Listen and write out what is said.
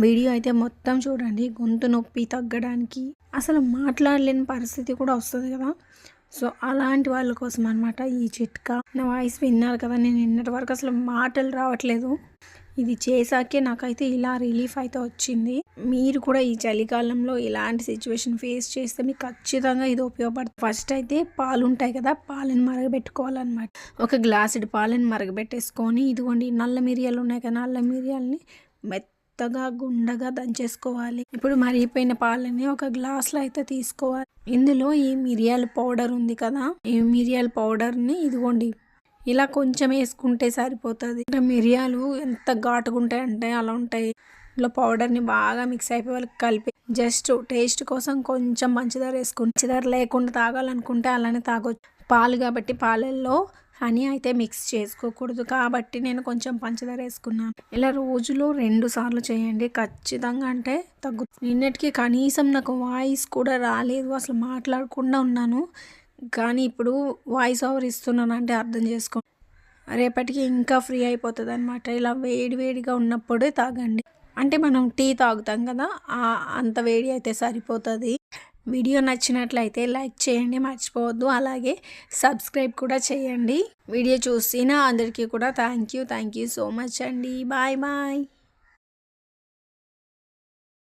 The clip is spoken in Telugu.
వీడియో అయితే మొత్తం చూడండి. గొంతు నొప్పి తగ్గడానికి అసలు మాట్లాడలేని పరిస్థితి కూడా వస్తుంది కదా. సో అలాంటి వాళ్ళ కోసం అనమాట ఈ చిట్కా. నా వాయిస్ విన్నారు కదా, నేను నిన్నటి వరకు అసలు మాటలు రావట్లేదు. ఇది చేశాకే నాకైతే ఇలా రిలీఫ్ అయితే వచ్చింది. మీరు కూడా ఈ చలికాలంలో ఇలాంటి సిచ్యువేషన్ ఫేస్ చేస్తే మీకు ఖచ్చితంగా ఇది ఉపయోగపడుతుంది. ఫస్ట్ అయితే పాలు ఉంటాయి కదా, పాలను మరగబెట్టుకోవాలన్నమాట. ఒక గ్లాసుడి పాలను మరగబెట్టేసుకొని, ఇదిగోండి నల్ల మిరియాలు ఉన్నాయి కదా, నల్ల మిరియాలని మెత్తగా గుండగా దంచేసుకోవాలి. ఇప్పుడు మరిగిపోయిన పాలని ఒక గ్లాస్లో అయితే తీసుకోవాలి. ఇందులో ఈ మిరియాల పౌడర్ ఉంది కదా, ఈ మిరియాల పౌడర్ని ఇదిగోండి ఇలా కొంచెం వేసుకుంటే సరిపోతుంది. ఇంకా మిరియాలు ఎంత ఘాటుగా ఉంటాయంటే అలా ఉంటాయి. ఇలా పౌడర్ని బాగా మిక్స్ అయిపోయి వాళ్ళకి కలిపి జస్ట్ టేస్ట్ కోసం కొంచెం పంచదార వేసుకుని, పంచదార లేకుండా తాగాలనుకుంటే అలానే తాగొచ్చు. పాలు కాబట్టి పాలల్లో హనీ అయితే మిక్స్ చేసుకోకూడదు, కాబట్టి నేను కొంచెం పంచదార వేసుకున్నాను. ఇలా రోజులో 2 సార్లు చేయండి ఖచ్చితంగా, అంటే తగ్గుతుంది. నిన్నటికి కనీసం నాకు వాయిస్ కూడా రాలేదు, అసలు మాట్లాడకుండా ఉన్నాను. కానీ ఇప్పుడు వాయిస్ ఓవర్ ఇస్తున్నాను అంటే అర్థం చేసుకోండి. రేపటికి ఇంకా ఫ్రీ అయిపోతుంది అనమాట. ఇలా వేడిగా ఉన్నప్పుడే తాగండి. అంటే మనం టీ తాగుతాం కదా, అంత వేడి అయితే సరిపోతుంది. వీడియో నచ్చినట్లయితే లైక్ చేయండి మర్చిపోవద్దు, అలాగే సబ్స్క్రైబ్ కూడా చేయండి. వీడియో చూసిన అందరికీ కూడా థ్యాంక్ యూ సో మచ్ అండి. బాయ్.